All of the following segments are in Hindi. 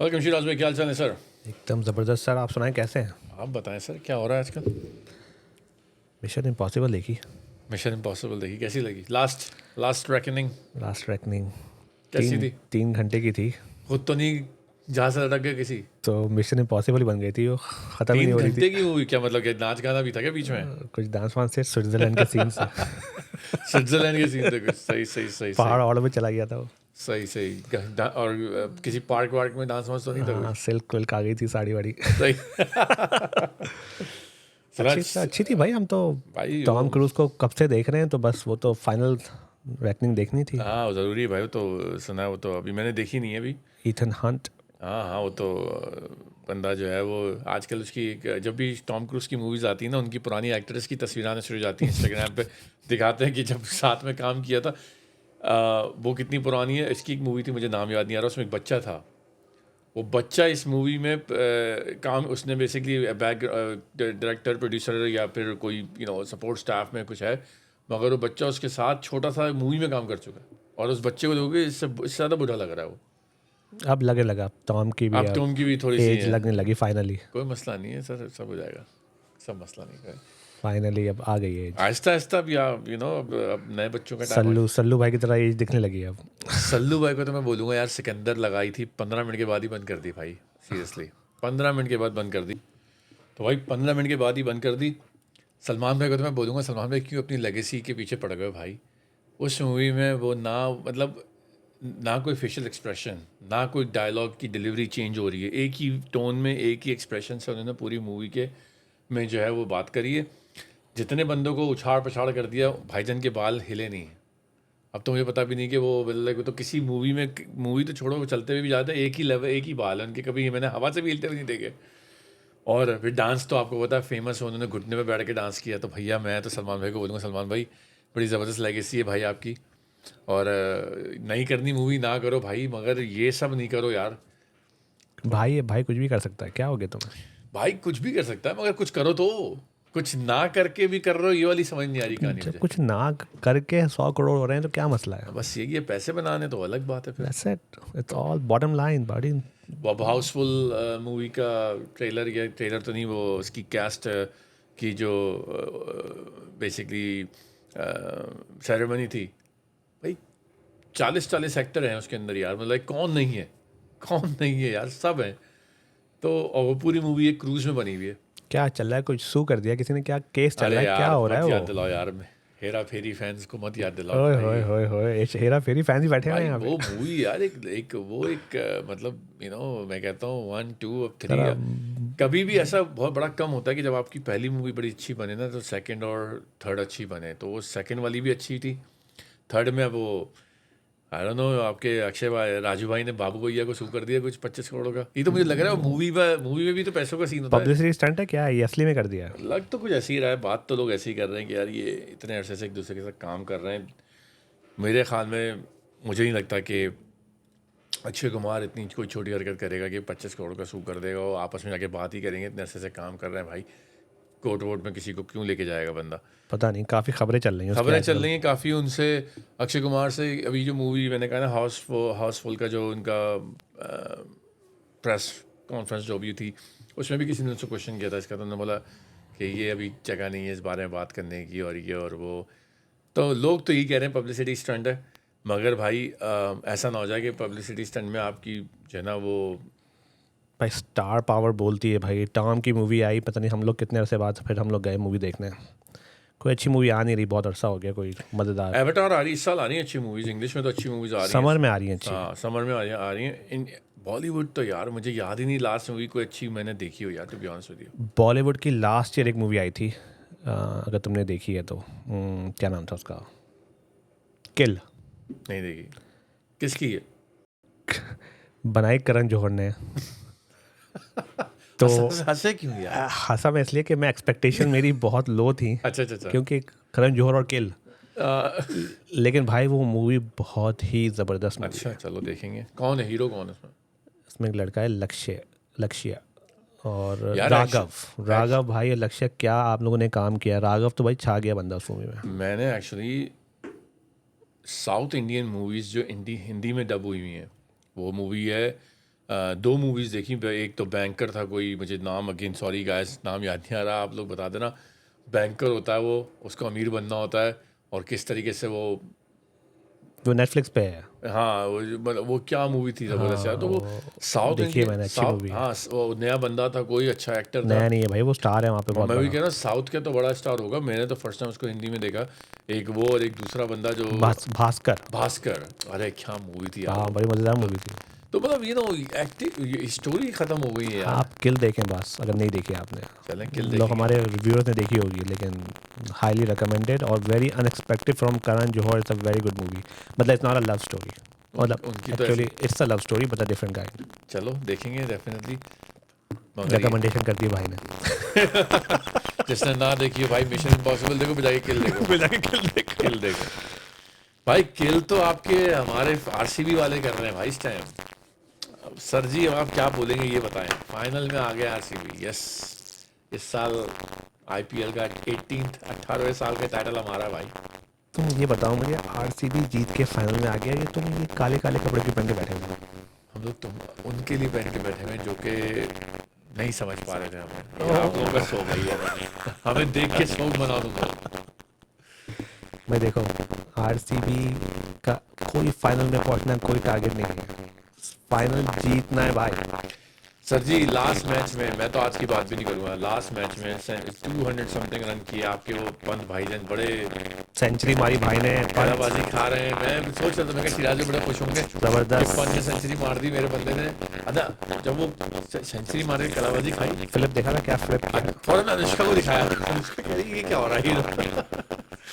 वेलकम शिराज भाई, क्या हाल चाल है सर? एकदम ज़बरदस्त सर। आप सुनाएं कैसे हैं? आप बताएं सर, क्या हो रहा है आजकल? मिशन इम्पॉसिबल देखी। मिशन इम्पॉसिबल देखी, कैसी लगी? लास्ट रेकनिंग लास्ट रेकनिंग कैसी तीन थी? 3 घंटे की थी। खुद तो नहीं जहाँ से लटक गए किसी? तो मिशन इम्पॉसिबल ही बन गई थी वो, ख़त्म ही नहीं तीन हो रही थी। घंटे की मूवी? क्या मतलब, क्या नाच गाना भी था क्या बीच में? कुछ डांस वांस से, स्विट्ज़रलैंड के सीन से। स्विट्जरलैंड के सीन थे कुछ? सही सही सही सही पहाड़ वहाड़ों में चला गया था वो। सही सही और किसी पार्क वार्क में डांस वांस तो नहीं था हाँ, कुछ? सिल्क विल्क आ गई थी, साड़ी वाड़ी। सही। सिराज अच्छी थी भाई। हम तो भाई वो, टॉम क्रूज को कब से देख रहे हैं, तो बस वो तो फाइनल रेकनिंग देखनी थी। हाँ ज़रूरी है भाई, वो तो सुना है, वो तो अभी मैंने देखी नहीं है अभी। Ethan Hunt. हाँ हाँ, वो तो बंदा जो है वो आजकल उसकी जब भी टॉम क्रूज की मूवीज आती है ना, उनकी पुरानी एक्ट्रेस की तस्वीरें आना शुरू हो जाती हैं इंस्टाग्राम पे। दिखाते हैं कि जब साथ में काम किया था, वो कितनी पुरानी है। इसकी एक मूवी थी, मुझे नाम याद नहीं आ रहा, उसमें एक बच्चा था। वो बच्चा इस मूवी में काम, उसने बेसिकली बैक डायरेक्टर प्रोड्यूसर या फिर कोई सपोर्ट स्टाफ में कुछ है, मगर वो बच्चा उसके साथ छोटा सा मूवी में काम कर चुका है। और उस बच्चे को देखोगे, इससे ज़्यादा बुरा लग रहा है वो। अब लगने लगा टॉम की भी, अब तो अब उनकी भी थोड़ी सी एज है। लगने लगी फाइनली। कोई मसला नहीं है सर, सब हो जाएगा, सब मसला नहीं है। फाइनली अब आ गई एज। आहिस्ता आहिस्ता भी अब नए बच्चों का टाइम हो। सल्लू भाई की तरह एज दिखने लगी है अब। सल्लू भाई को तो मैं बोलूँगा यार, सिकंदर लगाई थी 15 मिनट के बाद ही बंद कर दी भाई, सीरियसली 15 मिनट के बाद बंद कर दी। तो भाई 15 मिनट के बाद ही बंद कर दी। सलमान भाई को तो मैं बोलूँगा, सलमान भाई क्यों अपनी लेगेसी के पीछे पड़ गए भाई? उस मूवी में वो ना, मतलब ना कोई फेशियल एक्सप्रेशन, ना कोई डायलॉग की डिलीवरी चेंज हो रही है, एक ही टोन में एक ही एक्सप्रेशन से उन्होंने पूरी मूवी के में जो है वो बात करी है। जितने बंदों को उछाड़ पछाड़ कर दिया, भाईजान के बाल हिले नहीं। अब तो मुझे पता भी नहीं कि वो मतलब तो किसी मूवी में, मूवी तो छोड़ो, वो चलते हुए भी जाते हैं, एक ही लेवल, एक ही बाल है उनके, कभी मैंने हवा से भी हिलते हुए नहीं देखे। और फिर डांस तो आपको पता है फेमस है, उन्होंने घुटने पे बैठ के डांस किया। तो भैया मैं तो सलमान भाई को बोलूँगा, सलमान भाई बड़ी ज़बरदस्त लेगेसी है भाई आपकी। और नहीं करनी मूवी ना करो भाई, मगर ये सब नहीं करो यार। भाई कुछ भी कर सकता है, क्या हो गया तुम्हें? भाई कुछ भी कर सकता है, मगर कुछ करो तो। कुछ ना करके भी कर रहे हो, ये वाली समझ नहीं आ रही कहानी जब मुझे। कुछ ना करके 100 करोड़ हो रहे हैं तो क्या मसला है? बस ये पैसे बनाने तो अलग बात है फिर। That's it, it's all bottom line body. वो हाउसफुल मूवी का ट्रेलर, या ट्रेलर तो नहीं, वो उसकी कैस्ट की जो बेसिकली सेरेमनी थी भाई, 40-40 एक्टर हैं उसके अंदर यार, मतलब कौन नहीं है, कौन नहीं है यार, सब हैं। तो और वो पूरी मूवी एक क्रूज में बनी हुई है। क्या चल रहा है? कुछ सू कर दिया किसी ने? क्या केस चल अरे रहा है? क्या यार हो रहा मत है याद वो? दिलाओ यार, हेरा फेरी फैंस को मत याद दिलाओ ओए होए भाई। होए होए, हेरा फेरी फैंस ही बैठे हुए हैं भाई यहाँ वो पे। मूवी यार, एक मतलब मैं कहता हूँ 1 2 अब 3 जरा कभी भी ऐसा बहुत बड़ा कम होता है कि जब आपकी पहली मूवी बड़ी अच्छी बने ना, तो सेकंड और थर्ड अच्छी बने। तो वो सेकंड वाली भी अच्छी थी, थर्ड में अब वो आई डोंट नो, आपके अक्षय भाई, राजू भाई ने बाबू भैया को सू कर दिया कुछ 25 करोड़ का। ये तो मुझे लग रहा है मूवी में भी तो पैसों का सीन होता है। पब्लिसिटी स्टंट है क्या है? ये असली में कर दिया है? लग तो कुछ ऐसे ही रहा है, बात तो लोग ऐसे ही कर रहे हैं कि यार ये इतने अरसे से एक दूसरे के साथ काम कर रहे हैं। मेरे ख्याल में मुझे नहीं लगता कि अक्षय कुमार इतनी कोई छोटी हरकत करेगा कि 25 करोड़ का सूख कर देगा। और आपस में जाके बात ही करेंगे, इतने अरसे से काम कर रहे हैं भाई, कोर्ट वोट में किसी को क्यों लेके जाएगा बंदा? पता नहीं, काफ़ी खबरें चल रही हैं उसकी खबरें चल आजकल। रही हैं काफ़ी उनसे, अक्षय कुमार से। अभी जो मूवी मैंने कहा ना, हाउसफुल का जो उनका प्रेस कॉन्फ्रेंस जो भी थी, उसमें भी किसी ने उससे क्वेश्चन किया था इसका, तो उन्होंने बोला कि ये अभी जगह नहीं है इस बारे में बात करने की, और ये और वो। तो लोग तो यही कह रहे हैं पब्लिसिटी स्टंट है, मगर भाई ऐसा ना हो जाए कि पब्लिसिटी स्टंट में आपकी जो है ना वो। भाई स्टार पावर बोलती है भाई। टॉम की मूवी आई, पता नहीं हम लोग कितने अरसे बाद फिर हम लोग गए मूवी देखने। कोई अच्छी मूवी आ नहीं रही, बहुत अरसा हो गया कोई मज़ेदार। एवाटार आ रही, इस साल आ रही है अच्छी मूवीज़, इंग्लिश में तो अच्छी मूवीज़ आ रही हैं। समर में आ रही हैं अच्छी। हाँ समर में आ रही हैं। इन बॉलीवुड तो यार मुझे याद ही नहीं लास्ट मूवी कोई अच्छी मैंने देखी हो यार, to be honest with you. Bollywood की लास्ट ईयर एक मूवी आई थी, अगर तुमने देखी है तो। क्या नाम था उसका? किल। नहीं देखी। किसकी है? बनाई करण जौहर ने। तो हंसे क्यों यार? हंसा मैं इसलिए कि मैं एक्सपेक्टेशन मेरी बहुत लो थी, अच्छा अच्छा अच्छा। क्योंकि करण जौहर और किल। आ, लेकिन भाई वो मूवी बहुत ही ज़बरदस्त मूवी अच्छा है। चलो देखेंगे। कौन है हीरो, कौन है उसमें? इसमें एक लड़का है, लक्ष्य और यार राघव भाई। लक्ष्य क्या आप लोगों ने काम किया! राघव तो भाई छा गया बंदा उस मूवी में। मैंने एक्चुअली साउथ इंडियन मूवीज़ जो हिंदी में डब हुई हुई हैं, वो मूवी है दो मूवीज़ देखी। एक तो बैंकर था कोई, मुझे नाम अगेन सॉरी गाइस नाम याद नहीं आ रहा, आप लोग बता देना। बैंकर होता है वो, उसको अमीर बनना होता है और किस तरीके से वो, जो नेटफ्लिक्स पे है। हाँ मतलब वो क्या मूवी थी ज़बरदस्त यार। तो वो साउथ देखिए इंडियन मैंने, अच्छी साउथ, मूवी है। हाँ वो नया बंदा था कोई, अच्छा एक्टर था। नया नहीं है भाई, वो स्टार है वहाँ पे बहुत मैं भी बड़ा। कह रहा साउथ का तो बड़ा स्टार होगा। मैंने तो फर्स्ट टाइम उसको हिंदी में देखा। एक वो और एक दूसरा बंदा जो भास्कर। भास्कर, अरे क्या मूवी थी यार हाँ वो। बड़ी मज़ेदार मूवी थी। तो मतलब एक्टिंग स्टोरी खत्म हो गई है यार। आप किल देखें बस, अगर नहीं देखी आपने। चलें किल लोग देखेंगे। हमारे रिव्यूअर्स ने देखी होगी, लेकिन हाईली रिकमेंडेड और very unexpected from Karan Johar. It's a very good movie. मतलब it's not a love story, मतलब उनकी तो actually it's a love story but a different kind. चलो देखेंगे डेफिनेटली। मगर ये रिकमेंडेशन कर दी भाई ने। जिसने ना देखी हो भाई, मिशन इम्पॉसिबल देखो, बजाय किल देखो। किल देखो भाई। किल तो आपके हमारे आरसीबी वाले कर रहे हैं भाई इस टाइम। सर जी अब आप क्या बोलेंगे ये बताएं। फाइनल में आ गया आरसीबी, यस। इस साल आईपीएल का 18वें साल का टाइटल हमारा है भाई। तुम ये बताओ मुझे, आरसीबी जीत के फाइनल में आ गया, ये तुम ये काले काले कपड़े क्यों पहन के बैठे हो? हम लोग तुम उनके लिए पहन के बैठे हुए हैं जो कि नहीं समझ पा रहे थे हमें। ये आप लोगों का शौक है ये। हमें देख के शौक बना दूंगा। मैं देखो, आरसीबी का कोई फाइनल में पहुंचना कोई टारगेट नहीं है, फाइनल जीतना है भाई। सर जी लास्ट मैच में, मैं तो आज की बात भी नहीं करूंगा, लास्ट मैच में 200 समथिंग रन किए आपके वो पंत भाईजान, बड़े सेंचुरी मारी भाई ने, कलाबाजी खा रहे हैं। मैं सोच रहा था मैं कि सिराज भी बड़ा खुश होंगे कि जबरदस्त। पंत ने सेंचुरी मार दी मेरे बंदे ने। अच्छा जब वो सेंचुरी मार के कलाबाजी खाई, फिलिप देखा ना क्या फ्लिप किया? फौरन अनुष्का को दिखाया। अनुष्का कह रही है, ये क्या हो रहा है।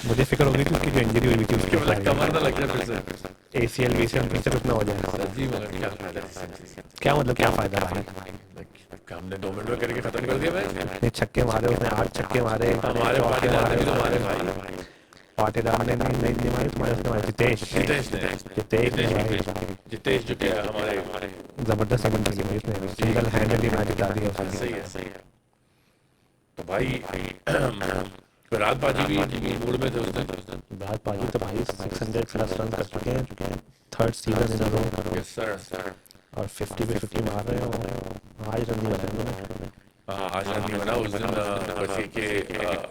मुझे फिक्र हो गई थी उसकी जो इंजरी हुई थी कि मतलब उसकी, कमर ना लग जाए फिर से। एसीएल वीसीएल फिर से कुछ ना हो जाए। सर जी मगर क्या फायदा सेंचुरी। क्या मतलब क्या फायदा भाई? हमने 2 मिनट में करके खत्म कर दिया मैच। इतने छक्के मारे उसने, 8 छक्के मारे। हमारे पाटीदार ने भी तो मारे भाई। पाटीदार ने नहीं मारे तुम्हारे, उसने मारे जितेश ने भाई। जितेश जो कि हमारे जबरदस्त इनिंग खेली भाई उसने, सिंगल हैंडेडली मैच जिता दिया उसने। सही है। तो भाई विराट पाजी भी मूड में थे उस दिन। विराट पाजी तो भाई 600 प्लस रन कर चुके हैं, third season in a row, yes sir. और 50 पे 50 मार रहे हो। आज रन नहीं बना उन्होंने। हाँ आज रन नहीं बना उस दिन। बस ये कि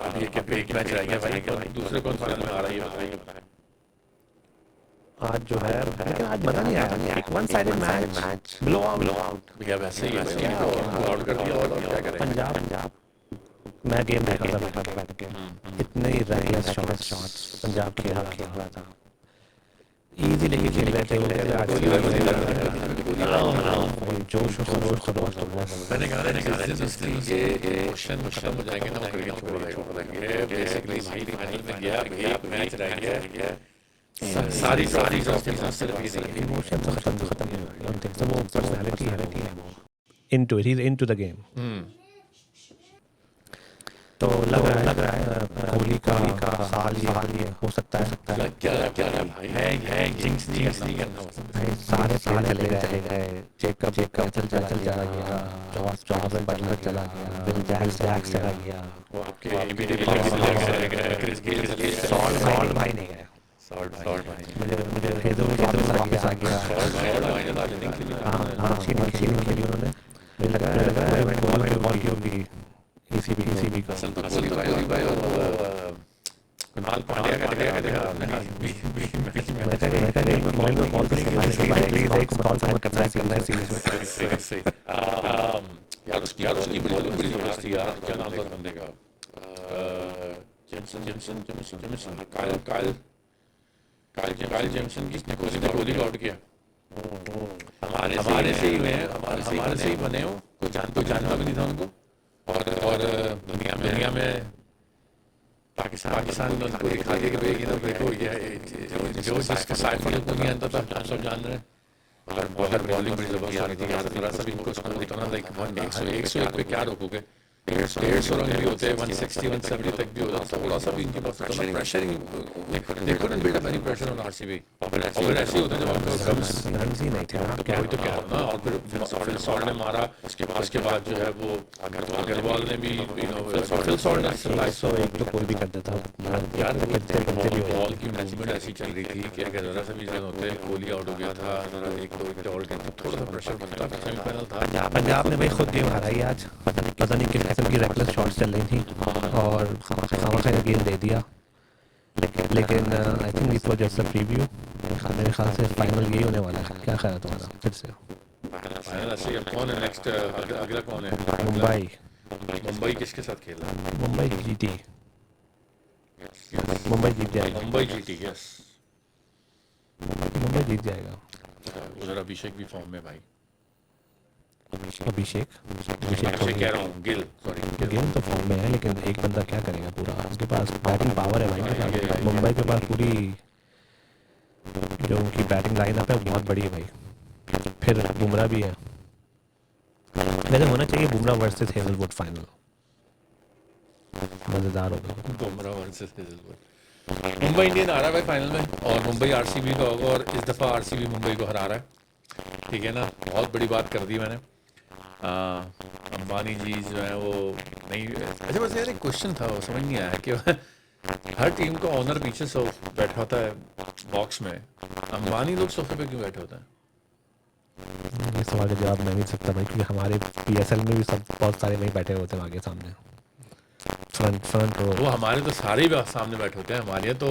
अब ये कि एक मैच रह गया भाई, दूसरे कौन फाइनल में आ रहा है ये बताइए। आज जो है, लेकिन आज मजा नहीं आया, एक one sided match, blow out. भैया वैसे ही तो आउट कर दिया और क्या करें। पंजाब, मैं गेम देख रहा था बैठ के, इतने ही रेकलेस शॉट्स पंजाब खेल रहा था, इजी लेके खेल रहे थे वो, जोश और खरोश। मैंने कहा जिस दिन उसकी ये क्वेश्चन खत्म हो जाएंगे ना, वो क्रिकेट छोड़ देंगे बेसिकली। भाई फाइनल में गया, एक मैच रह गया, सारी ट्रॉफी सिर्फ ये इमोशन तो खत्म नहीं हुआ, वो पर्सनालिटी है वो, into it, he is into the game. तो लग रहा है कोहली का साल ये हो सकता है। क्या भाई है जिंक्स नहीं करना भाई, सारे चले गए, जेकब चल चला गया, जॉस बटलर चला गया, बिल जैक्स चला गया, वो आपके क्रिस गेल सॉल्ट भाई नहीं गए, सॉल्ट भाई मुझे वापस आ गया। हाँ अच्छी नहीं खेली उन्होंने, मुझे लगा बॉल की होगी इसी का। कोहली भाई और कुणाल पांड्या का देखा आपने मैं कह बॉल तो प्लीज एक बॉल समझ करना है सीरीज में। यार उसकी बॉलिंग बड़ी जबरदस्त थी यार। क्या नाम था बंदे का? जेमसन काइल जेमसन, किसने कोहली को आउट किया। हमारे से ही बने हो, कोई जानता भी नहीं था उनको। और दुनिया में पाकिस्तान ने उनको दिखा दिया कि भाई ये तो देखो ये जो जिसका साइड में दुनिया अंदर था सब जान रहे हैं। मगर बॉलिंग बड़ी जबरदस्त आ रही थी यार। थोड़ा सा भी इनको स्कोर दिखाना, लाइक 101 पे क्या रोकोगे। 150 रन भी होते हैं, 160 170 तक भी होता है, थोड़ा सा भी इनके पास होता है pressure he, they couldn't build up any pressure on RCB। और फिर ऐसे ही होता है जब आपके पास कम रन ही नहीं थे ना, क्या वही तो कह रहा हूँ ना। और फिर सॉल्ट ने मारा, उसके बाद जो है वो अग्रवाल ने भी फिल सॉल्ट ने सत्ताईस सौ एक तो कोई भी कर देता यार वो कितने बंदे भी हो बॉल की मूवमेंट ऐसी चल रही थी कि अगर जरा सा भी रन होते, कोहली आउट हो गया था, एक दो विकेट आउट गए, थोड़ा सा प्रेशर बनता, सेमीफाइनल था। पंजाब ने भाई खुद गेम हाराई आज, पता नहीं किस किस्म की रेकलेस शॉट्स चल रही थी और खामखा गेम दे दिया। लेकिन आई think this was just a preview, मेरे ख्याल से फाइनल यही होने वाला है। क्या ख्याल है तुम्हारा फिर से? फाइनल ऐसे ही। अब कौन है नेक्स्ट, अगला कौन है? मुंबई किसके साथ खेल रहा है? मुंबई जीती, मुंबई जीत जाएगी, मुंबई जीती, यस मुंबई जीत जाएगा। उधर अभिषेक भी फॉर्म में भाई। अभिषेक अभिषेक कह रहा हूँ, गिल, सॉरी गेम तो फॉर्म में है, लेकिन एक बंदा क्या करेगा पूरा? उसके पास बैटिंग पावर है भाई के पास। मुंबई के पास पूरी जो उनकी बैटिंग लाइनअप है बहुत बड़ी है भाई। फिर बुमराह भी है, वैसे होना चाहिए बुमराह वर्सेस हेजलवुड फाइनल, मज़ेदार होगा। Bumrah versus Hazlewood. Mumbai Indian आ रहा है भाई फाइनल में, और मुंबई आरसीबी का होगा, और इस दफ़ा आरसीबी मुंबई को हरा रहा है, ठीक है ना। बहुत बड़ी बात कर दी मैंने। अंबानी जी जो है वो नहीं, अच्छा बस यार एक क्वेश्चन था, वो समझ नहीं आया कि हर टीम का ओनर पीछे सो बैठा होता है बॉक्स में, अंबानी लोग सोफे पे क्यों बैठे होते हैं? ये सवाल का जवाब मैं नहीं दे सकता भाई, क्योंकि हमारे पीएसएल में भी सब बहुत सारे वहीं बैठे होते हैं आगे सामने, फ्रंट रो। वो हमारे तो सारे ही सामने बैठे होते हैं, हमारे तो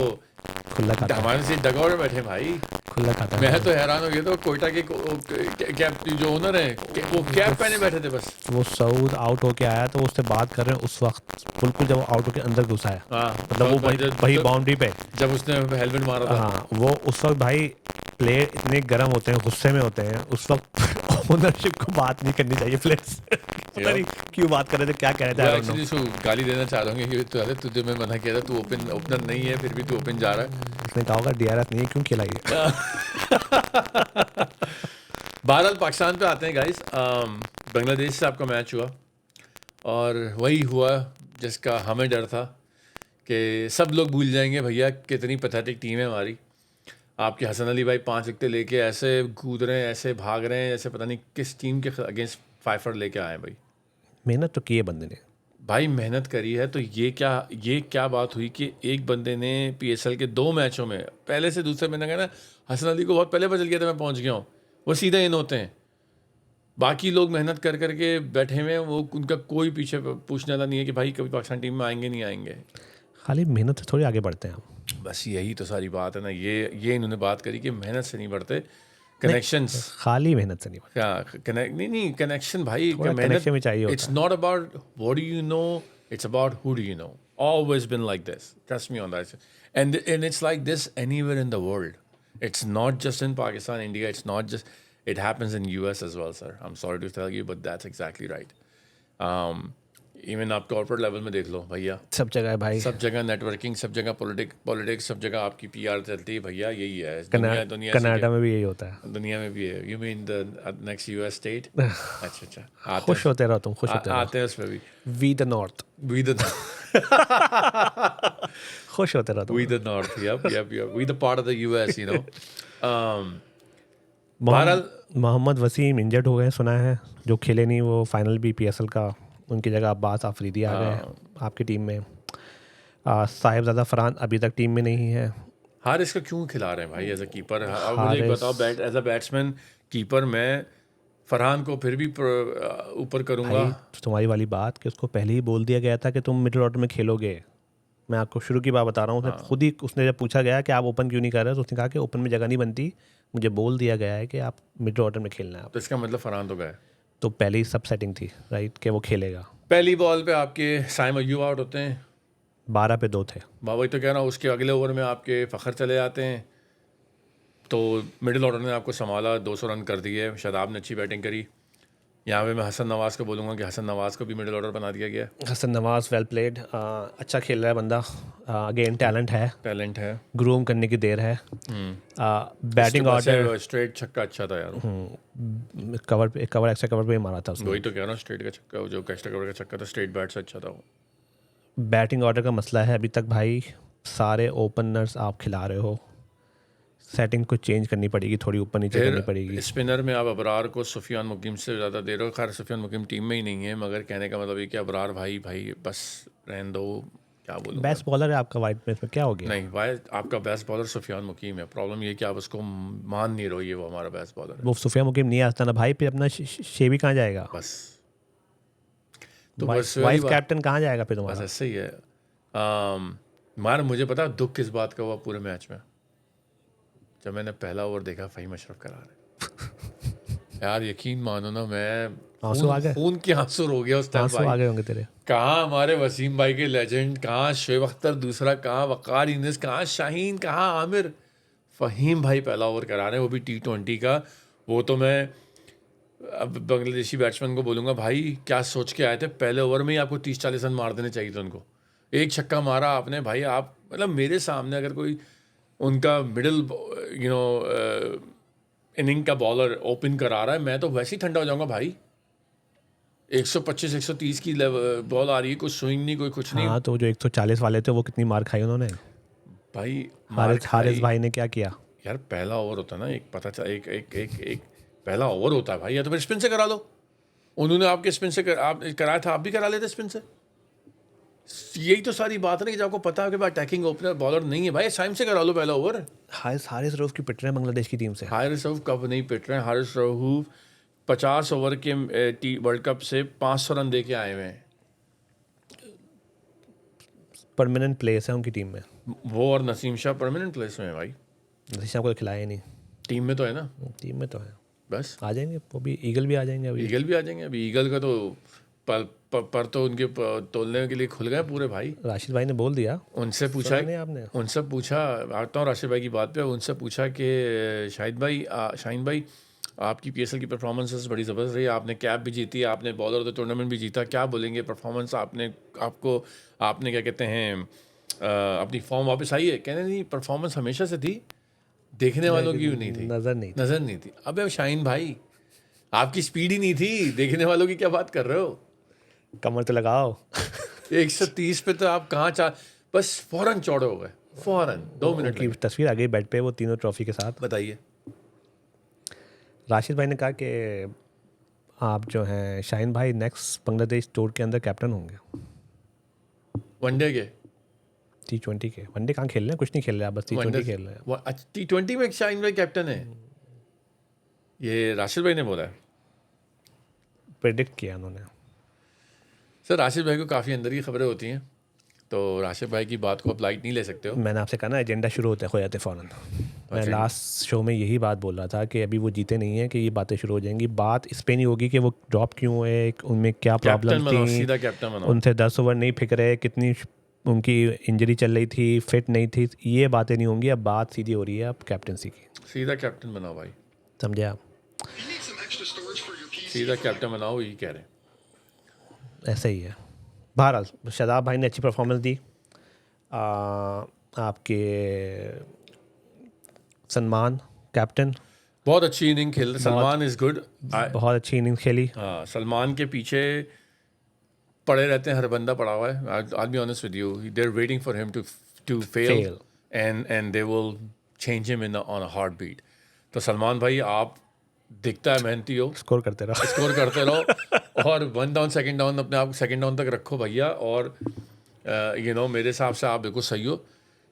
खुला खाता है, हमारे से डगआउट में बैठे हैं भाई। खुला खाता है। मैं तो हैरान हो गया, तो कोयटा के कैप जो ओनर है वो कैप पहने बैठे थे बस। वो सऊद आउट होके आया तो उससे बात कर रहे हैं उस वक्त, बिल्कुल जब वो आउट होके अंदर घुसा है, हाँ मतलब वो वही बाउंड्री पे, जब उसने हेलमेट मारा था। हाँ वो उस वक्त भाई प्लेयर इतने गर्म होते हैं, गुस्से में होते हैं उस वक्त, ओनरशिप को बात नहीं करनी चाहिए प्लेयर्स। पता नहीं क्यों बात कर रहे थे, क्या कह रहे थे, I don't know। एक्चुअली उसको गाली देना चाह रहे होंगे कि तो अरे तुझे मैं मना किया था, तू ओपनर नहीं है, फिर भी तू ओपन जा रहा है। उसने कहा होगा डीआरएस नहीं है, क्यों खिलाई है। बहरहाल पाकिस्तान पे आते हैं गाइस। बांग्लादेश से आपका मैच हुआ, और वही हुआ जिसका हमें डर था कि सब लोग भूल जाएंगे भैया कितनी पैथेटिक टीम है हमारी। आपके हसन अली भाई 5 विकेट लेके ऐसे कूद रहे हैं, ऐसे भाग रहे हैं, जैसे पता नहीं किस टीम के अगेंस्ट फाइफर लेके आए भाई। मेहनत तो की है बंदे ने भाई, मेहनत करी है, तो ये क्या बात हुई कि एक बंदे ने पीएसएल के 2 मैचों में, पहले से दूसरे मैंने कहा ना, हसन अली को बहुत पहले पता चल गया था मैं पहुंच गया हूँ, वो सीधे इन होते हैं। बाकी लोग मेहनत कर करके बैठे हुए हैं, वो उनका कोई पीछे पूछने वाला नहीं है कि भाई कभी पाकिस्तान टीम में आएंगे नहीं आएंगे। खाली मेहनत से थोड़ी आगे बढ़ते हैं हम। बस यही तो सारी बात है ना, ये इन्होंने बात करी कि मेहनत से नहीं बढ़ते, कनेक्शंस। खाली मेहनत से नहीं बढ़ते, क्या कनेक्ट नहीं कनेक्शन भाई, थोड़ा मेहनत connection भी चाहिए होता it's not about what do you know, it's about who do you know. Always been like this, trust me on that, and it's like this anywhere in the world. It's not just in Pakistan, India, it's not just, it happens in US as well, sir. I'm sorry to tell you, but that's exactly right. Even आप कॉर्पोरेट लेवल में देख लो भैया, सब जगह है भाई। सब जगह नेटवर्किंग, सब जगह पॉलिटिक्स, सब जगह आपकी पीआर चलती है भैया, यही है दुनिया कनाडा में भी यही होता है, दुनिया में भी है। You mean the next US state? अच्छा, खुश होते रहो तुम, खुश होते रहो। आते हैं उसमें भी, वी द नॉर्थ, खुश होते रहो तुम। We the North, yep, we the part of the US, you know. बहरहाल मोहम्मद वसीम इंजर्ड हो गए सुना है, जो खेले नहीं वो फाइनल भी पीएसएल का, उनकी जगह अब्बास आफरीदी आ गए आपकी टीम में। साहिबजादा फरहान अभी तक टीम में नहीं है। हारिस का क्यों खिला रहे हैं भाई एज अ कीपर? अब मुझे एक बताओ, एज अ बैट्समैन कीपर मैं फरहान को फिर भी ऊपर करूँगा। तुम्हारी वाली बात कि उसको पहले ही बोल दिया गया था कि तुम मिडिल ऑर्डर में खेलोगे। मैं आपको शुरू की बात बता रहा हूँ, उसने खुद ही, उसने जब पूछा गया कि आप ओपन क्यों नहीं कर रहे, तो उसने कहा कि ओपन में जगह नहीं बनती, मुझे बोल दिया गया है कि आप मिडिल ऑर्डर में खेलना है। तो इसका मतलब फरहान तो गए, तो पहले ही सब सेटिंग थी राइट कि वो खेलेगा। पहली बॉल पे आपके साइम अय्यूब आउट होते हैं, 12 पे 2 थे। वही तो कह रहा हूँ, उसके अगले ओवर में आपके फ़खर चले जाते हैं, तो मिडिल ऑर्डर ने आपको संभाला, 200 रन कर दिए, शादाब ने अच्छी बैटिंग करी, यहाँ पे मैं हसन नवाज़ को बोलूँगा कि हसन नवाज़ को भी मिडिल ऑर्डर बना दिया गया है। हसन नवाज वेल प्लेड, अच्छा खेल रहा है बंदा, अगेन टैलेंट है, टैलेंट है। ग्रूम करने की देर है। बैटिंग ऑर्डर स्ट्रेट छक्का अच्छा था यार। कवर एक्स्ट्रा कवर पे ही मारा था उसने। वही तो कह रहा हूँ, स्ट्रेट का छक्का, जो एक्स्ट्रा कवर का छक्का था, स्ट्रेट बैट से अच्छा था वो। बैटिंग ऑर्डर का मसला है अभी तक भाई, सारे ओपनर्स आप खिला रहे हो, सेटिंग को चेंज करनी पड़ेगी, थोड़ी ऊपर नीचे करनी पड़ेगी। फिर स्पिनर में आप अबरार को सुफियान मुकीम से ज़्यादा दे रहे हो। खैर सुफियान मुकीम टीम में ही नहीं है, मगर कहने का मतलब ये कि अबरार भाई बस रहने दो, क्या बोलूँ। बेस्ट बॉलर है आपका वाइट में, इसमें क्या हो गया? नहीं भाई, आपका बेस्ट बॉलर सुफियान मुकीम है। प्रॉब्लम ये कि आप उसको मान नहीं रहो, ये वो हमारा बेस्ट बॉलर है। वो सुफिया मुकीम नहीं आता ना भाई, फिर अपना शेबी कहाँ जाएगा? बस तो वाइस कैप्टन कहाँ जाएगा फिर बस तुम्हारा? ऐसे ही है। मार मुझे पता दुख किस बात का हुआ पूरे मैच में, जब मैंने पहला ओवर देखा फ़हीम अशरफ करा रहे। यार यकीन मानो ना, मैं आंसू आ गए? खून के आंसू हो गया उस टाइम आंसू आ भाई। गए होंगे तेरे। कहाँ हमारे वसीम भाई के लेजेंड, कहाँ शोएब अख्तर दूसरा, कहाँ वक़ार यूनिस, कहाँ शाहीन, कहाँ आमिर। फ़हीम भाई पहला ओवर करा रहे हैं, वो भी T20 का। वो तो मैं अब बांग्लादेशी बैट्समैन को बोलूँगा, भाई क्या सोच के आए थे, पहले ओवर में ही आपको 30-40 रन मार देने चाहिए थे उनको। एक छक्का मारा आपने भाई, आप मतलब मेरे सामने अगर कोई उनका मिडिल इनिंग का बॉलर ओपन करा रहा है, मैं तो वैसे ही ठंडा हो जाऊंगा भाई। 125-130 की बॉल आ रही है, कोई स्विंग नहीं, कोई कुछ नहीं हाँ, तो जो 140 वाले थे वो कितनी मार खाई उन्होंने? भाई। मार हारिस भाई ने क्या किया? यार पहला ओवर होता है ना, एक पता चला, एक पहला ओवर होता है भाई, या तो फिर स्पिन से करा लो। उन्होंने आपके स्पिन से आप कराया था, आप भी करा लेते स्पिन से। यही तो सारी बात है ना कि जब आपको पता है कि अटैकिंग ओपनर बॉलर नहीं है भाई, टाइम से करा लो पहला ओवर। हारिस रऊफ की पिट रहे हैं बांग्लादेश की टीम से। हारिस रऊफ कब नहीं पिट रहे हैं। हारिस रऊफ 50 ओवर के वर्ल्ड कप से 500 रन दे के आए हुए हैं। परमानेंट प्लेस है उनकी टीम में। वो और नसीम शाह परमानेंट प्लेस में है भाई। नसीम को तो खिलाया नहीं। टीम में तो है ना, टीम में तो है, बस आ जाएंगे वो भी, ईगल भी आ जाएंगे अभी। ईगल भी आ जाएंगे। अभी ईगल का तो पर तो उनके तोलने के लिए खुल गए पूरे भाई। राशिद भाई ने बोल दिया, उनसे पूछा, नहीं आपने? उनसे पूछा, आता हूँ राशिद भाई की बात पे। उनसे पूछा कि शाहीन भाई आपकी PSL की परफॉर्मेंसेस बड़ी ज़बरदस्त रही, आपने कैप भी जीती, आपने बॉलर ऑफ द टूर्नामेंट भी जीता, क्या बोलेंगे परफॉर्मेंस आपने क्या कहते हैं अपनी फॉर्म वापस आई है? कहने नहीं, परफॉर्मेंस हमेशा से थी, देखने वालों की नहीं थी, नजर नहीं थी। अबे शाहीन भाई, आपकी स्पीड ही नहीं थी, देखने वालों की क्या बात कर रहे हो? कमर तो लगाओ। 130 पे तो आप कहाँ बस फौरन चौड़े हो गए, फौरन 2 मिनट की तस्वीर आ गई बेड पे, वो तीनों ट्रॉफी के साथ। बताइए। राशिद भाई ने कहा कि आप जो हैं शाहीन भाई नेक्स्ट बांग्लादेश टूर के अंदर कैप्टन होंगे, वनडे के। T20 के। वनडे कहाँ खेल रहे हैं, कुछ नहीं खेल रहे आप, बस T20 खेल रहे हैं। T20 में शाहीन भाई कैप्टन है, ये राशिद भाई ने बोला है। प्रेडिक्ट किया उन्होंने। सर राशिद भाई को काफ़ी अंदर की खबरें होती हैं, तो राशिद भाई की बात को आप लाइट नहीं ले सकते हो। मैंने आपसे कहा ना, एजेंडा शुरू होते हो जाते फ़ौरन। मैं लास्ट शो में यही बात बोल रहा था कि अभी वो जीते नहीं हैं कि ये बातें शुरू हो जाएंगी। बात इस पे नहीं होगी कि वो ड्रॉप क्यों हुए, उनमें क्या प्रॉब्लम थी, सीधा कैप्टन बनाओ। उनसे 10 ओवर नहीं फेंक रहे, कितनी उनकी इंजरी चल रही थी, फिट नहीं थी, ये बातें नहीं होंगी। अब बात सीधी हो रही है अब कैप्टनसी की। सीधा कैप्टन बनाओ भाई, समझे आप? सीधा कैप्टन बनाओ, यही कह रहे हैं। ऐसा ही है। बहरहाल शादाब भाई ने अच्छी परफॉर्मेंस दी। आपके सलमान कैप्टन बहुत अच्छी इनिंग खेल रहे। सलमान इज़ गुड, बहुत अच्छी इनिंग्स खेली। हाँ, सलमान के पीछे पड़े रहते हैं, हर बंदा पड़ा हुआ है। I'll be honest with you, they're waiting for him to fail. and they will change him on a heartbeat. तो सलमान भाई, आप दिखता है मेहनती हो, स्कोर करते रहो और 1 डाउन 2nd डाउन अपने आप 2nd डाउन तक रखो भैया। और मेरे हिसाब से आप बिल्कुल सही हो।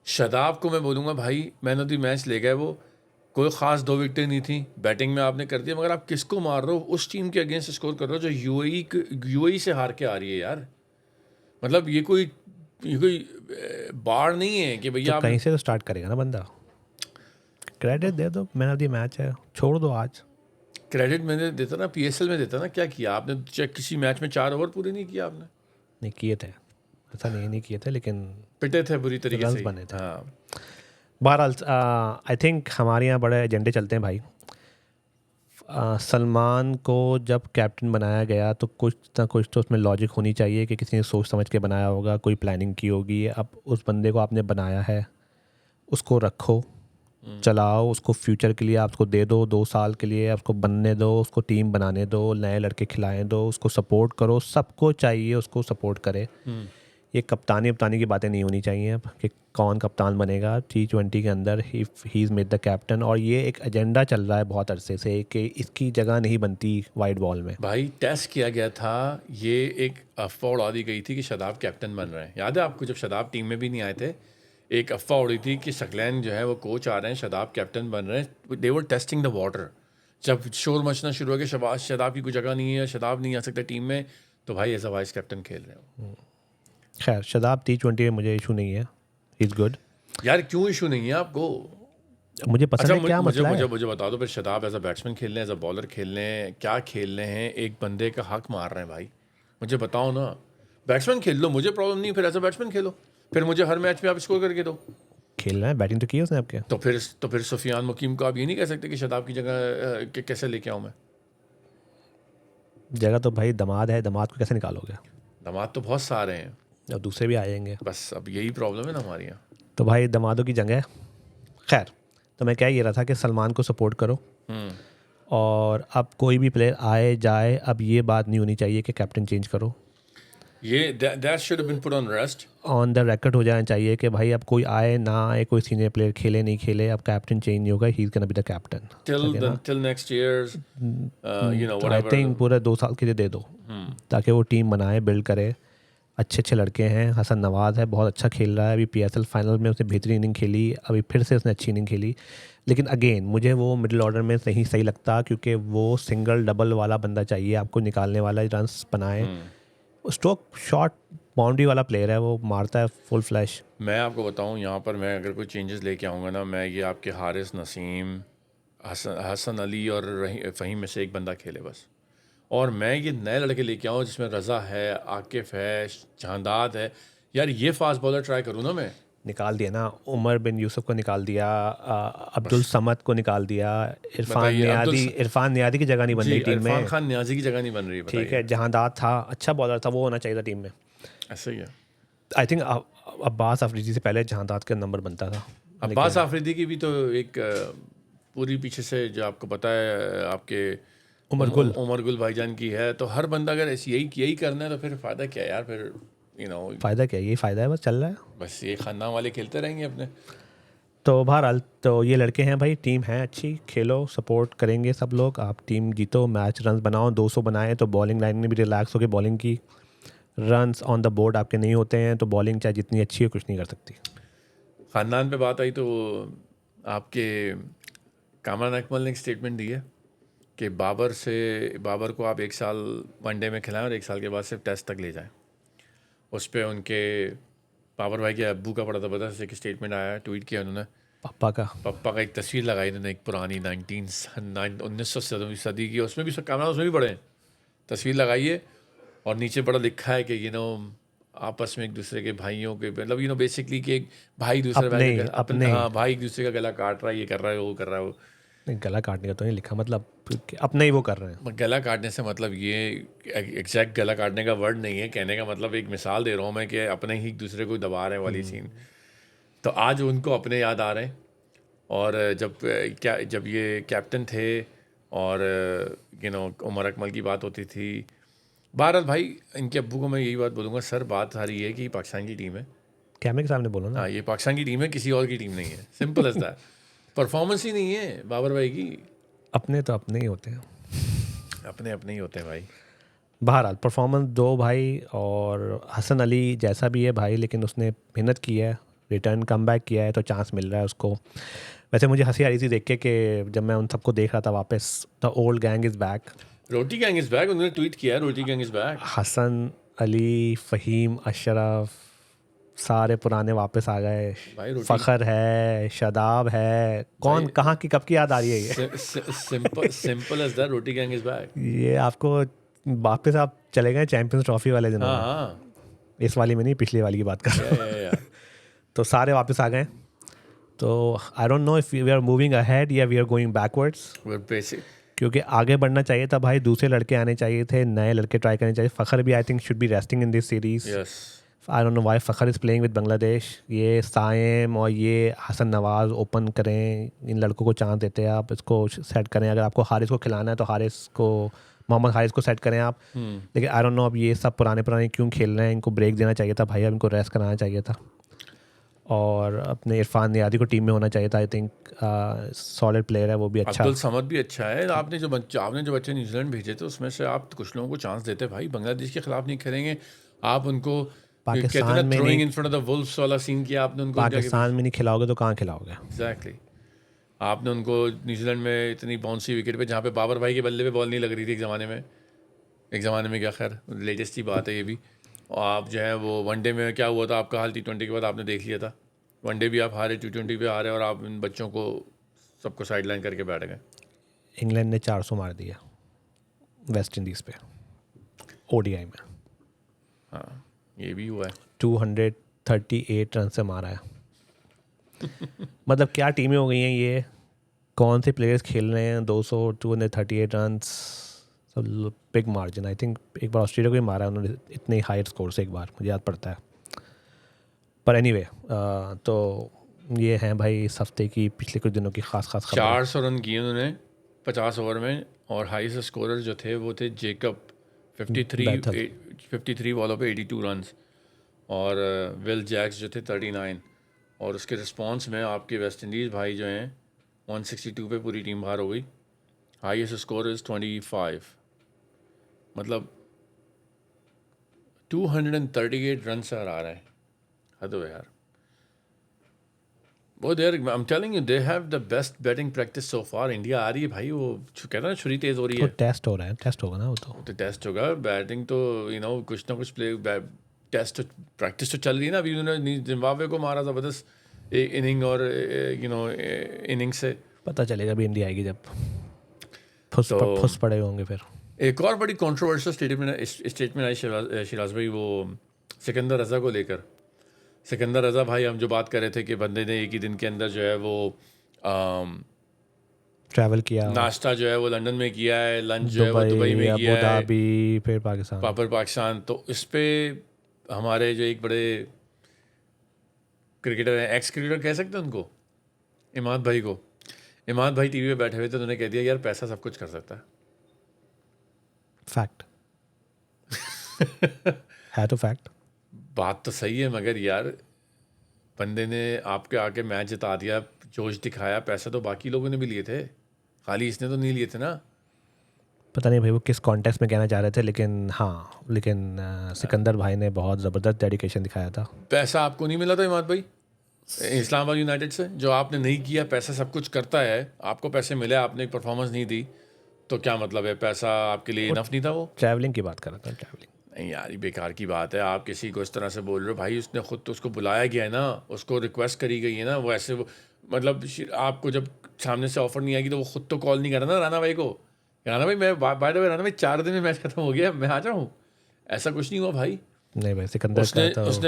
शादाब को मैं बोलूँगा भाई, मैन ऑफ द मैच ले गए वो। कोई ख़ास 2 विकेटें नहीं थी, बैटिंग में आपने कर दिया, मगर आप किसको मार रहे हो? उस टीम के अगेंस्ट स्कोर कर रहे हो जो UAE से हार के आ रही है यार। मतलब ये कोई बार नहीं है कि भैया तो कहीं से तो स्टार्ट करेगा ना बंदा। क्रेडिट दे दो, मैन ऑफ द मैच है, छोड़ दो। आज क्रेडिट मैंने देता ना, PSL में देता ना। क्या किया आपने? किसी मैच में 4 ओवर पूरे नहीं किया आपने। नहीं किए थे, ऐसा नहीं किए थे, लेकिन पिटे थे बुरी तरीके से, बने थे। हाँ। बहरहाल आई थिंक हमारे यहाँ बड़े एजेंडे चलते हैं भाई। सलमान को जब कैप्टन बनाया गया तो कुछ ना कुछ तो उसमें लॉजिक होनी चाहिए कि किसी ने सोच समझ के बनाया होगा, कोई प्लानिंग की होगी। अब उस बंदे को आपने बनाया है, उसको रखो, चलाओ, उसको फ्यूचर के लिए आप उसको दे दो, 2 साल के लिए उसको बनने दो, उसको टीम बनाने दो, नए लड़के खिलाएं दो, उसको सपोर्ट करो, सबको चाहिए उसको सपोर्ट करे। ये कप्तानी की बातें नहीं होनी चाहिए अब कि कौन कप्तान बनेगा T20 के अंदर। He is made the captain, और ये एक एजेंडा चल रहा है बहुत अरसे से कि इसकी जगह नहीं बनती वाइट बॉल में। भाई टेस्ट किया गया था, ये एक अफवाह उड़ा दी गई थी कि शदाब कैप्टन बन रहे हैं। याद है आपको जब शदाब टीम में भी नहीं आए थे, एक अफवाह उड़ी थी कि शकलैन जो है वो कोच आ रहे हैं, शदाब कैप्टन बन रहे हैं। दे वर टेस्टिंग द वाटर। जब शोर मचना शुरू हो गया शदाब की कोई जगह नहीं है, शदाब नहीं आ सकता टीम में, तो भाई एज अ वाइस कैप्टन खेल रहे हो। खैर शदाब T20 में मुझे इशू नहीं है, इज़ गुड। यार क्यों इशू नहीं है आपको? मुझे पसंद है, क्या मुझे मसला मुझे है? मुझे बता दो फिर, शदाब एज अ बैट्समैन खेल रहे हैं, एज अ बॉलर खेल रहे हैं, क्या खेल रहे हैं? एक बंदे का हक मार रहे हैं भाई, मुझे बताओ ना। बैट्समैन खेल लो, मुझे प्रॉब्लम नहीं, फिर एज अ बैट्समैन खेलो, फिर मुझे हर मैच में आप स्कोर करके दो। खेल रहे हैं, बैटिंग तो की है उसने आपके। तो फिर सुफियान मुकीम को आप ये नहीं कह सकते कि शदाब की जगह कैसे लेके आऊँ मैं? जगह तो भाई दामाद है, दामाद को कैसे निकालोगे? दामाद तो बहुत सारे हैं, और दूसरे भी आ जाएंगे, बस अब यही प्रॉब्लम है ना हमारे यहाँ। तो भाई दामादों की जगह है। खैर, तो मैं क्या ये रहा था कि सलमान को सपोर्ट करो, और अब कोई भी प्लेयर आए जाए, अब ये बात नहीं होनी चाहिए कि कैप्टन चेंज करो। Yeah that should have been put on rest. On the record हो जाना चाहिए कि भाई अब कोई आए ना आए, कोई सीनियर प्लेयर खेले नहीं खेले, अब कैप्टन चेंज नहीं होगा, he is gonna be the captain till next year's I whatever। Think पूरे 2 साल के लिए दे दो, ताकि वो टीम बनाए, बिल्ड करे। अच्छे अच्छे लड़के हैं, हसन नवाज है, बहुत अच्छा खेल रहा है, अभी PSL फाइनल में उसने बेहतरीन इनिंग खेली, अभी फिर से उसने अच्छी इनिंग खेली। लेकिन अगेन मुझे वो मिडिल ऑर्डर में नहीं सही लगता, क्योंकि वो सिंगल डबल वाला बंदा चाहिए आपको, निकालने वाला, रन्स बनाए। स्ट्रोक शॉट बाउंड्री वाला प्लेयर है, वो मारता है फुल फ्लैश। मैं आपको बताऊं, यहाँ पर मैं अगर कोई चेंजेस लेके आऊँगा ना, मैं ये आपके हारिस, नसीम, हसन अली और फ़हीम में से एक बंदा खेले बस। और मैं ये नए लड़के लेके आऊँ जिसमें रज़ा है, आकिफ़ है, जहांदाद है। यार ये फास्ट बॉलर ट्राई करूँ ना मैं। निकाल दिया ना, उमर बिन यूसुफ को निकाल दिया, अब्दुल समद को निकाल दिया, इरफान नियादी की जगह नहीं बन रही टीम में। इरफान खान नियाजी की जगह नहीं बन रही, ठीक है, जहांदाद था, अच्छा बॉलर था, वो होना चाहिए था टीम में। ऐसे ही है। आई थिंक अब्बास अफरीदी से पहले जहांदाद का नंबर बनता था। अब्बास आफरीदी की भी तो एक पूरी पीछे से जो आपको पता है, आपके उमर गुल भाईजान की है। तो हर बंदा अगर यही करना है तो फिर फ़ायदा क्या है यार? फिर फ़ायदा क्या, यही फ़ायदा है, बस चल रहा है, बस ये खानदान वाले खेलते रहेंगे अपने। तो बहरहाल तो ये लड़के हैं भाई, टीम है अच्छी, खेलो, सपोर्ट करेंगे सब लोग, आप टीम जीतो, मैच रन बनाओ, 200 बनाए तो बॉलिंग लाइन में भी रिलैक्स होकर बॉलिंग की। रन्स ऑन द बोर्ड आपके नहीं होते हैं तो बॉलिंग चाहे जितनी अच्छी हो कुछ नहीं कर सकती। ख़ानदान पे बात आई तो आपके कामरान अकमल ने एक स्टेटमेंट दी है कि बाबर को आप 1 साल वनडे में खिलाएं और 1 साल के बाद सिर्फ टेस्ट तक ले जाएं। उस पर उनके बाबर भाई के अब्बू का बड़ा ज़बरदस्त एक स्टेटमेंट आया, ट्वीट किया उन्होंने। पप्पा का एक तस्वीर लगाई उन्होंने, एक पुरानी 1900 सदी की, उसमें भी कैमरा, उसमें भी बड़े तस्वीर लगाई है, और नीचे बड़ा लिखा है कि आपस में एक दूसरे के भाइयों के, मतलब बेसिकली कि एक भाई दूसरे भाई एक दूसरे का गला काट रहा है, ये कर रहा है, वो कर रहा है। वो गला काटने का तो नहीं लिखा, मतलब अपना ही वो कर रहे हैं। गला काटने से मतलब ये एग्जैक्ट गला काटने का वर्ड नहीं है, कहने का मतलब एक मिसाल दे रहा हूँ मैं कि अपने ही एक दूसरे को दबा रहे हैं वाली सीन। तो आज उनको अपने याद आ रहे हैं। और जब ये कैप्टन थे और उमर अकमल की बात होती थी, बहरहाल भाई इनके अब्बू को मैं यही बात बोलूँगा, सर बात सारी है कि पाकिस्तान की टीम है, कैमरे के सामने बोलो ना। हाँ, ये पाकिस्तान की टीम है, किसी और की टीम नहीं है, सिंपल एज दैट। परफॉर्मेंस ही नहीं है बाबर भाई की। अपने तो अपने ही होते हैं, अपने ही होते हैं भाई। बहरहाल परफॉर्मेंस दो भाई, और हसन अली जैसा भी है भाई, लेकिन उसने मेहनत की है, रिटर्न कम बैक किया है, तो चांस मिल रहा है उसको। वैसे मुझे हंसी आ रही थी देख के कि जब मैं उन सबको देख रहा था वापस, the old gang is back, roti gang is back, उन्होंने ट्वीट किया है, roti gang is back. Hasan Ali, Fahim, Ashraf, सारे पुराने वापस आ गए, फ़खर है, शदाब है, कौन कहाँ की कब की याद आ रही है ये? Simple as that, roti gang is back. ये आपको वापस आप चले गए चैंपियंस ट्रॉफी वाले दिनों में, इस वाली में नहीं, पिछली वाली की बात कर रहा हूँ। तो सारे वापस आ गए। तो I don't know if we are moving ahead या वी आर गोइंग बैकवर्ड्स, क्योंकि आगे बढ़ना चाहिए था भाई, दूसरे लड़के आने चाहिए थे, नए लड़के ट्राई करने चाहिए। फ़खर भी I think should be resting in this series. Yes I don't know why Fakhar is playing with Bangladesh. ये साइम और ये हसन नवाज़ ओपन करें, इन लड़कों को चांस देते हैं आप, इसको सेट करें। अगर आपको हारिस को खिलाना है तो हारिस को, मोहम्मद हारिस को सेट करें आप। लेकिन आई डोंट नो अब ये सब पुराने क्यों खेल रहे हैं, इनको ब्रेक देना चाहिए था भाई, अब इनको रेस्ट कराना चाहिए था। और अपने इरफान नियादी को टीम में होना चाहिए था। आई थिंक सॉलिड प्लेयर है वो भी, अच्छा। अब्दुल समद भी अच्छा है। आपने जो बच्चे न्यूजीलैंड भेजे थे उसमें से आप कुछ लोगों को चांस देते भाई। बांग्लादेश के खिलाफ नहीं खेलेंगे आप, उनको कहते हैं ना throwing in front of the wolves वाला सीन किया आपने उनको। पाकिस्तान में नहीं खिलाओगे तो कहाँ खिलाओगे? एग्जैक्टली। आपने उनको न्यूजीलैंड में इतनी बाउंसी विकेट पे, जहाँ पे बाबर भाई के बल्ले पे बॉल नहीं लग रही थी एक ज़माने में क्या, खैर लेटेस्ट ही बात है ये भी। और आप जो है वो वनडे में क्या हुआ था आपका हाल, T20 के बाद आपने देख लिया था। वनडे भी आप हारे, T20 पे आ रहे और आप इन बच्चों को सबको साइडलाइन करके बैठ गए। इंग्लैंड ने 400 मार दिया वेस्ट इंडीज़ पे ODI में। हाँ ये भी हुआ है। 238 रन से मारा है। मतलब क्या टीमें हो गई हैं ये, कौन से प्लेयर्स खेल रहे हैं? 238 रन, सब बिग मार्जिन। आई थिंक एक बार ऑस्ट्रेलिया को ही मारा है उन्होंने इतने हाई स्कोर से, एक बार मुझे याद पड़ता है। पर एनीवे तो ये हैं भाई इस हफ्ते की, पिछले कुछ दिनों की खास खबर। 400 रन किए उन्होंने 50 ओवर में, और हाईएस्ट स्कोरर जो थे वो थे जेकब 53 बॉलों पे 82 रन, और विल जैक्स जो थे 39। और उसके रिस्पांस में आपके वेस्ट इंडीज़ भाई जो हैं 162 पे पूरी टीम बाहर हो गई। हाईएस्ट स्कोर इज़ 25, मतलब 238 रन से हरा रहा है। हद हो यार। वो देर I am telling you they have the best batting practice so far. India आ रही है भाई, वो कहता है ना छुरी तेज हो रही है। टेस्ट हो रहा है, टेस्ट होगा ना वो तो टेस्ट होगा। बैटिंग तो कुछ ना कुछ टेस्ट प्रैक्टिस तो चल रही है ना। अभी उन्होंने जिम्बाब्वे को मारा ज़बरदस्त इनिंग, और इनिंग से पता चलेगा भी इंडिया आएगी जब फुस पड़े होंगे फिर। एक और बड़ी कंट्रोवर्शियल स्टेटमेंट आई शिराज भाई, वो सिकंदर रज़ा को लेकर। सिकंदर रज़ा भाई, हम जो बात कर रहे थे कि बंदे ने एक ही दिन के अंदर जो है वो ट्रैवल किया, नाश्ता जो है वो लंदन में किया है, लंच जो है वो दुबई में किया है, फिर पाकिस्तान। तो इस पे हमारे जो एक बड़े क्रिकेटर हैं, एक्स क्रिकेटर कह सकते हैं उनको, इमाद भाई टीवी पे बैठे हुए थे, उन्होंने कह दिया यार पैसा सब कुछ कर सकता है। फैक्ट है तो फैक्ट। बात तो सही है, मगर यार बंदे ने आपके आके मैच जिता दिया, जोश दिखाया, पैसा तो बाकी लोगों ने भी लिए थे, खाली इसने तो नहीं लिए थे ना। पता नहीं भाई वो किस कॉन्टेक्स्ट में कहना चाह रहे थे, लेकिन सिकंदर भाई ने बहुत ज़बरदस्त डेडिकेशन दिखाया था। पैसा आपको नहीं मिला था इमाद भाई इस्लामाबाद यूनाइटेड से, जो आपने नहीं किया। पैसा सब कुछ करता है, आपको पैसे मिले, आपने एक परफॉर्मेंस नहीं दी, तो क्या मतलब है? पैसा आपके लिए इनफ नहीं था? वो ट्रैवलिंग की बात कर रहा था। ट्रैवलिंग नहीं यार, ये बेकार की बात है। आप किसी को इस तरह से बोल रहे हो भाई, उसने खुद तो उसको बुलाया गया है ना, उसको रिक्वेस्ट करी गई है ना। वो ऐसे मतलब आपको जब सामने से ऑफर नहीं आएगी तो वो खुद तो कॉल नहीं कर रहा ना राना भाई को, राना भाई मैं बाय द वे राना भाई 4 दिन में मैच खत्म हो गया, मैं आ जाऊँ। ऐसा कुछ नहीं हुआ भाई। नहीं भाई, सिकंदर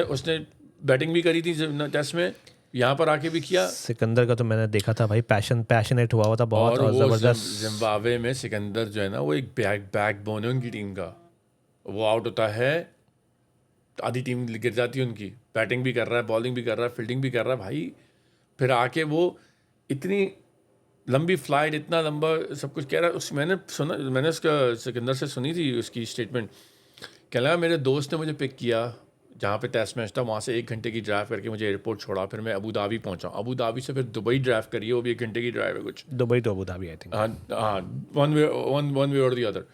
उसने बैटिंग भी करी थी टेस्ट में, यहाँ पर आके भी किया। सिकंदर का तो मैंने देखा था भाई, पैशनेट हुआ था बहुत, और ज़बरदस्त। जिम्बाब्वे में सिकंदर जो है ना, वो एक बैकबोन है उनकी टीम का। वो आउट होता है, आधी टीम गिर जाती है उनकी। बैटिंग भी कर रहा है, बॉलिंग भी कर रहा है, फील्डिंग भी कर रहा है भाई। फिर आके वो इतनी लंबी फ्लाइट, इतना लंबा सब कुछ कह रहा है। मैंने उसका सिकंदर से सुनी थी उसकी स्टेटमेंट। कह लगा मेरे दोस्त ने मुझे पिक किया जहाँ पे टेस्ट मैच था, वहाँ से 1 घंटे की ड्राइव करके मुझे एयरपोर्ट छोड़ा, फिर मैं अबू धाबी पहुँचा, अबू धाबी से फिर दुबई ड्राइव करी है, वो भी 1 घंटे की ड्राइव है कुछ। दुबई तो अबू धाबी आई थिंक। हाँ, वन वे और दी अदर।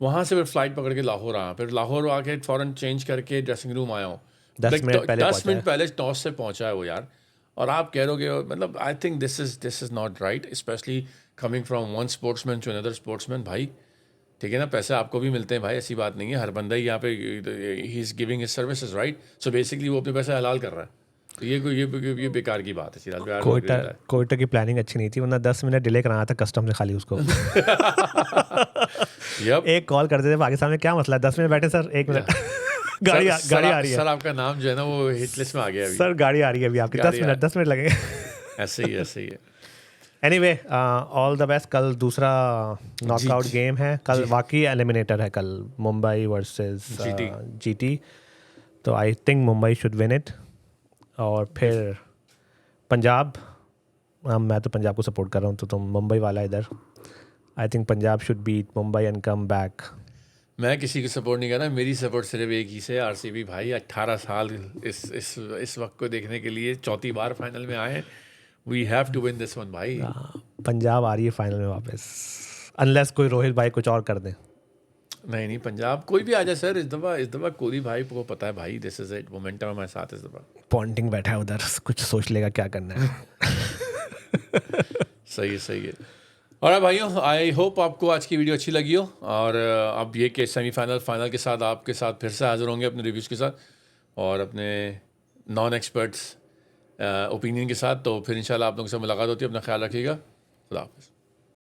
वहाँ से फिर फ्लाइट पकड़ के लाहौर आया, फिर लाहौर आके फ़ौरन चेंज करके ड्रेसिंग रूम आया हूँ। 10 मिनट पहले टॉस से पहुँचा है वो यार। और आप कह रहे हो, मतलब I think this is not right, specially coming from one sportsman to another sportsman भाई। ठीक है ना, पैसे आपको भी मिलते हैं भाई, ऐसी बात नहीं है। हर बंदा ही यहाँ पे he is giving his services right. So basically वो अपने पैसे हलाल कर रहा है, तो ये बेकार की बात है सिराज। कोयटा की प्लानिंग अच्छी नहीं थी, वरना 10 मिनट डिले कराना था कस्टम से खाली उसको। एक कॉल करते थे पाकिस्तान में, क्या मसला है, 10 मिनट बैठे सर, 1 मिनट गाड़ी आ रही है सर, आपका नाम जो है ना वो हिट लिस्ट में आ गया अभी। सर गाड़ी आ रही है अभी आपकी, 10 मिनट लगेंगे। ऐसे ही है। Anyway all the best. कल दूसरा नॉकआउट जी. गेम है. कल वाकई एलिमिनेटर है कल, मुंबई वर्सेस GT. जीटी. तो I think Mumbai should win it. और फिर पंजाब, मैं तो पंजाब को सपोर्ट कर रहा हूँ, तो तुम मुंबई वाला इधर. I think Punjab should beat Mumbai and come back. मैं किसी को सपोर्ट नहीं कर रहा, मेरी सपोर्ट सिर्फ एक ही से, आरसीबी भाई. 18 साल इस वक्त को देखने के लिए चौथी बार फाइनल में आए. We have to win this one भाई. पंजाब आ रही है फाइनल में वापस, अनलेस कोई रोहित भाई कुछ और कर दे. नहीं, पंजाब कोई भी आ जाए सर. इस दफ़ा कोहली भाई को पता है भाई, दिस इज इट, मोमेंटम हमारे साथ इस दफ़ा. पॉन्टिंग बैठा है उधर, कुछ सोच लेगा क्या करना है. सही है. और भाइयों, आई होप आपको आज की वीडियो अच्छी लगी हो. और अब ये कि सेमीफाइनल फाइनल के साथ आपके साथ फिर से हाजिर होंगे अपने रिव्यूज़ के साथ और अपने नॉन एक्सपर्ट्स ओपिनियन के साथ. तो फिर इंशाल्लाह आप लोगों से मुलाकात होती है. अपना ख्याल रखिएगा. खुदा हाफिज़.